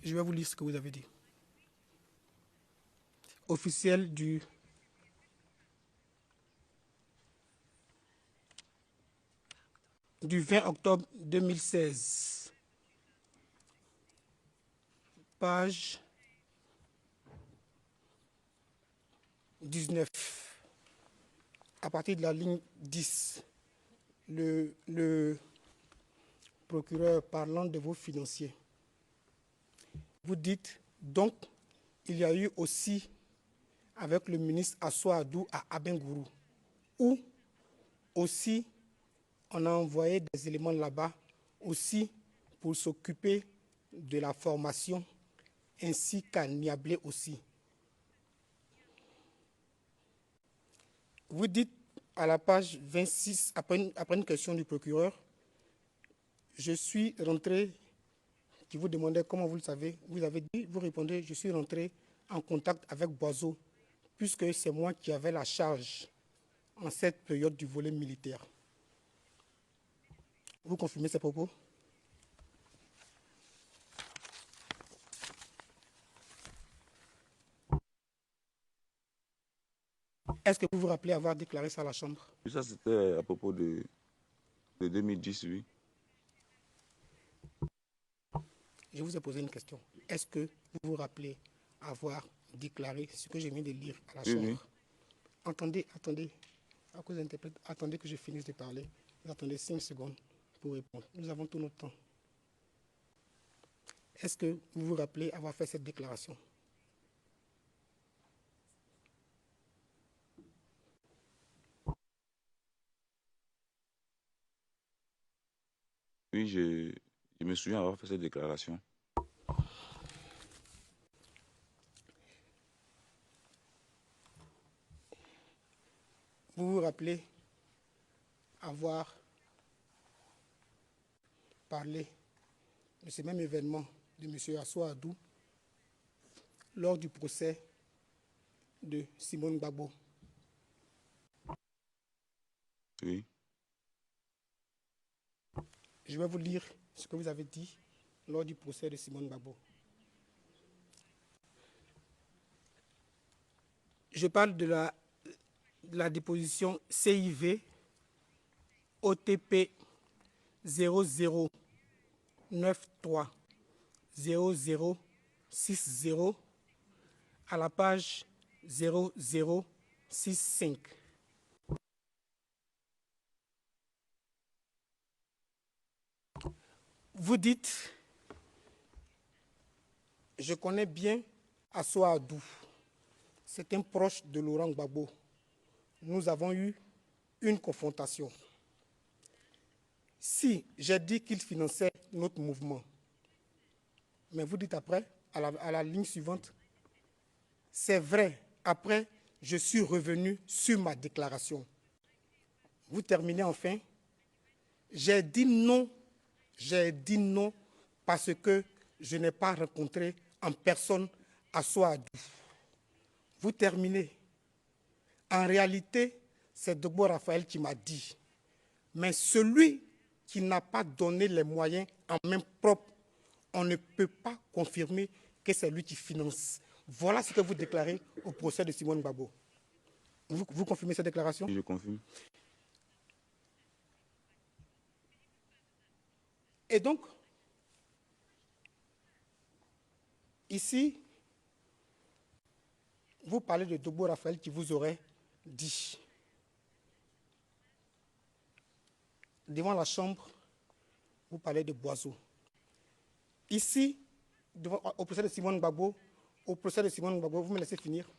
Je vais vous lire ce que vous avez dit. Officiel du 20 octobre 2016. Page 19. À partir de la ligne 10, le procureur parlant de vos financiers, vous dites donc il y a eu aussi avec le ministre Assou Adou à Abengourou, où aussi on a envoyé des éléments là-bas aussi pour s'occuper de la formation ainsi qu'à Niablé aussi. Vous dites à la page 26, après une question du procureur, je suis rentré, qui vous demandait comment vous le savez, vous avez dit, vous répondez, je suis rentré en contact avec Boiseau, puisque c'est moi qui avais la charge en cette période du volet militaire. Vous confirmez ces propos? Est-ce que vous vous rappelez avoir déclaré ça à la Chambre? Ça, c'était à propos de 2010, oui. Je vous ai posé une question. Est-ce que vous vous rappelez avoir déclaré ce que je viens de lire à la Chambre? Oui. Attendez, à cause d'interprète, attendez que je finisse de parler. Vous attendez 5 secondes pour répondre. Nous avons tout notre temps. Est-ce que vous vous rappelez avoir fait cette déclaration? Oui, je me souviens avoir fait cette déclaration. Vous vous rappelez avoir parlé de ce même événement de M. Assou Adou lors du procès de Simone Gbagbo? Oui. Je vais vous lire ce que vous avez dit lors du procès de Simone Gbagbo. Je parle de la déposition CIV OTP 00930060 à la page 0065. Vous dites, je connais bien Assou Adou. C'est un proche de Laurent Gbagbo. Nous avons eu une confrontation. Si j'ai dit qu'il finançait notre mouvement, mais vous dites après, à la ligne suivante, c'est vrai, après, je suis revenu sur ma déclaration. Vous terminez enfin, j'ai dit non parce que je n'ai pas rencontré en personne Assou Adou. Vous terminez. En réalité, c'est Dogbo Raphaël qui m'a dit. Mais celui qui n'a pas donné les moyens en main propre, on ne peut pas confirmer que c'est lui qui finance. Voilà ce que vous déclarez au procès de Simone Gbagbo. Vous confirmez cette déclaration? Je confirme. Et donc, ici, vous parlez de Dogbo Raphaël qui vous aurait dit. Devant la Chambre, vous parlez de Boiseau. Ici, au procès de Simone Gbagbo, vous me laissez finir.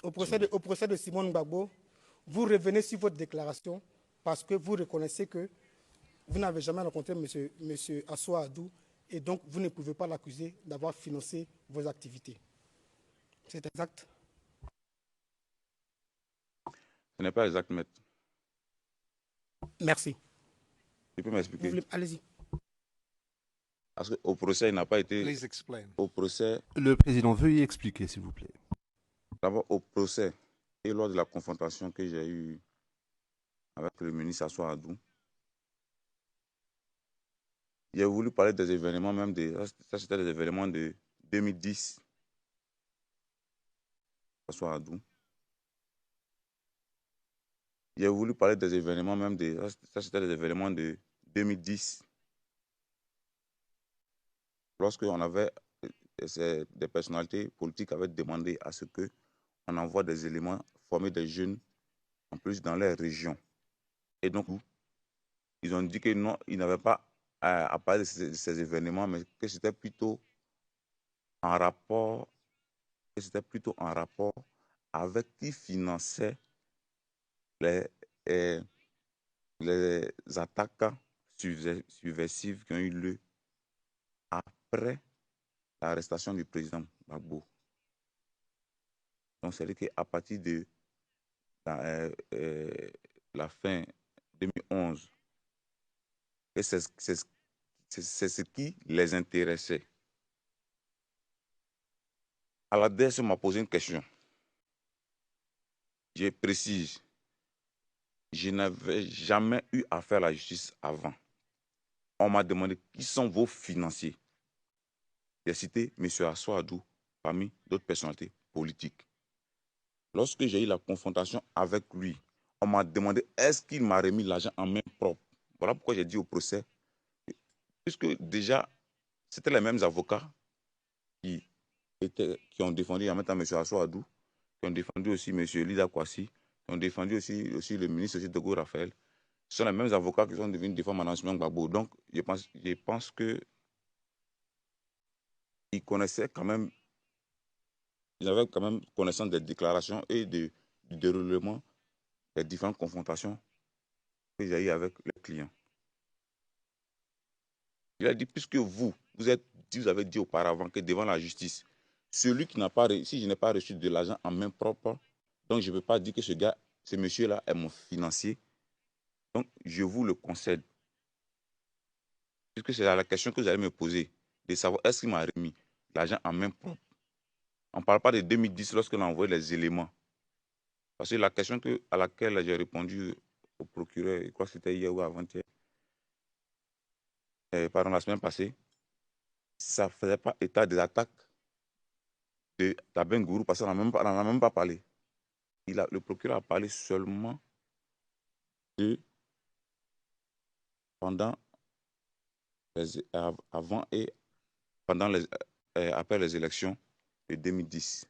Au procès de Simone Gbagbo, vous revenez sur votre déclaration parce que vous reconnaissez que vous n'avez jamais rencontré M. Assou Adou et donc vous ne pouvez pas l'accuser d'avoir financé vos activités. C'est exact? Ce n'est pas exact, maître. Merci. Je peux m'expliquer? Allez-y. Parce qu'au procès, il n'a pas été... Please explain. Au procès... Le président, veuillez expliquer, s'il vous plaît. D'abord, au procès et lors de la confrontation que j'ai eue avec le ministre Assou Adou, J'ai voulu parler des événements, même ça c'était des événements de 2010, François Adou. J'ai voulu parler des événements, même ça c'était des événements de 2010, lorsque on avait, des personnalités politiques avaient demandé à ce qu'on envoie des éléments, former des jeunes, en plus dans les régions. Et donc, ils ont dit que non, ils n'avaient pas à parler de ces événements, mais que c'était plutôt en rapport, avec qui finançait les, euh, les attaques subversives qui ont eu lieu après l'arrestation du président Gbagbo. Donc, c'est-à-dire qu'à partir de la fin 2011, c'est ce qui les intéressait. À la DS, on m'a posé une question. Je précise, je n'avais jamais eu affaire à la justice avant. On m'a demandé qui sont vos financiers. J'ai cité M. Assou Adou parmi d'autres personnalités politiques. Lorsque j'ai eu la confrontation avec lui, on m'a demandé est-ce qu'il m'a remis l'argent en main propre. Voilà pourquoi j'ai dit au procès, puisque déjà, c'était les mêmes avocats qui ont défendu en même temps M. Assou Adou, qui ont défendu aussi M. Lida Kwasi, qui ont défendu aussi le ministre Togo Raphaël. Ce sont les mêmes avocats qui sont devenus défendre Manasumang Gbagbo. Donc, je pense qu'ils connaissaient quand même, ils avaient quand même connaissance des déclarations et du déroulement des différentes confrontations que j'ai eues avec les clients. Il a dit, puisque vous avez dit auparavant que devant la justice, celui qui n'a pas, si je n'ai pas reçu de l'argent en main propre, donc je ne peux pas dire que ce monsieur-là est mon financier. Donc, je vous le concède. Puisque c'est la question que vous allez me poser, de savoir est-ce qu'il m'a remis l'argent en main propre. On ne parle pas de 2010 lorsqu'on a envoyé les éléments. Parce que la question à laquelle j'ai répondu au procureur, je crois que c'était hier ou avant-hier, pardon, la semaine passée, ça ne faisait pas état des attaques de Taben Gourou parce qu'on n'en a même pas parlé. Le procureur a parlé seulement de avant et après les élections de 2010.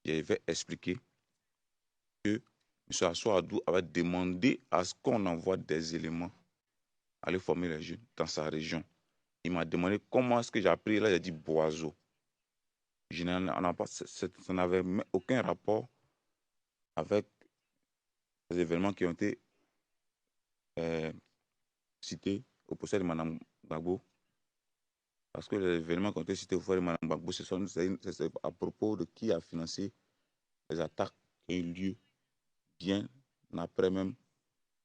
J'avais expliqué que M. Assou Adou avait demandé à ce qu'on envoie des éléments à aller former les jeunes dans sa région. Il m'a demandé comment est-ce que j'ai appris. Là, j'ai dit Boiseau. Ça n'avait aucun rapport avec les événements qui ont été cités au procès de Mme Gbagbo. Parce que les événements qui ont été cités au procès de Mme Gbagbo, c'est à propos de qui a financé les attaques qui ont eu lieu bien après même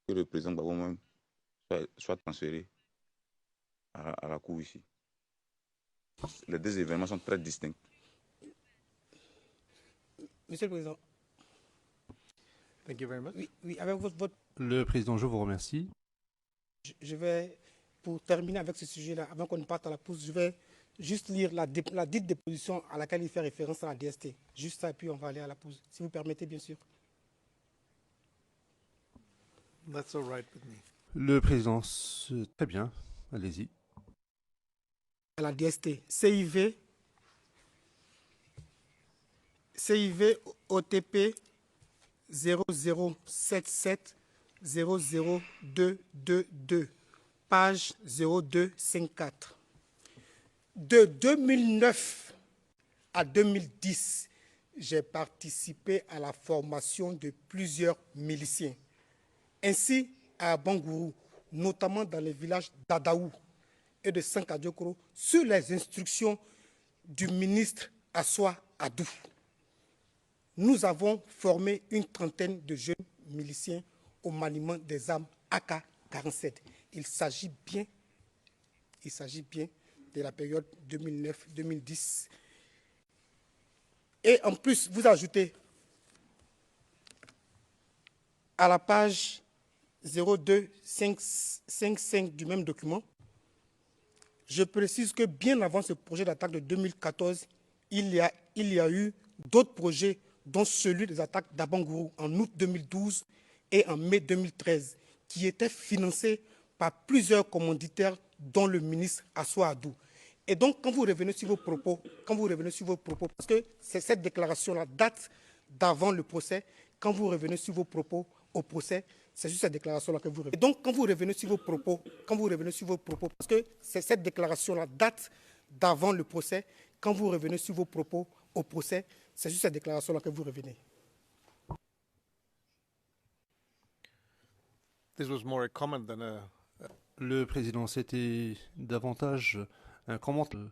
que le président Gbagbo même soit transféré à la cour ici. Les deux événements sont très distincts. Monsieur le Président. Thank you very much. Oui, avec votre... Le Président, je vous remercie. Je vais, pour terminer avec ce sujet-là, avant qu'on ne parte à la pause, je vais juste lire la dite déposition à laquelle il fait référence à la DST. Juste ça, et puis on va aller à la pause. Si vous permettez, bien sûr. That's all right with me. Le Président, très bien. Allez-y. À la DST, CIV OTP 0077 00222, page 0254. De 2009 à 2010, j'ai participé à la formation de plusieurs miliciens. Ainsi, à Bangourou, notamment dans les villages d'Adaou et de Sankadiokoro, sur les instructions du ministre Assou Adou. Nous avons formé une trentaine de jeunes miliciens au maniement des armes AK-47. Il s'agit bien de la période 2009-2010. Et en plus, vous ajoutez à la page 0255 du même document Je précise que bien avant ce projet d'attaque de 2014, il y a eu d'autres projets, dont celui des attaques d'Abangourou en août 2012 et en mai 2013, qui étaient financés par plusieurs commanditaires, dont le ministre Assoa Adou. Et donc, quand vous revenez sur vos propos, parce que cette déclaration-là date d'avant le procès, quand vous revenez sur vos propos au procès, c'est sur cette déclaration-là que vous revenez. Et donc, quand vous revenez sur vos propos, parce que cette déclaration-là date d'avant le procès, quand vous revenez sur vos propos au procès, c'est sur cette déclaration-là que vous revenez. This was more a comment than a. Le président, c'était davantage un commentaire.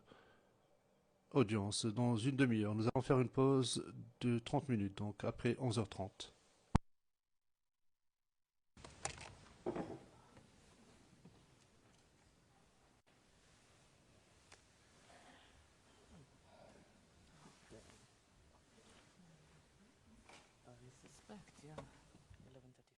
Audience, dans une demi-heure. Nous allons faire une pause de 30 minutes, donc après 11h30.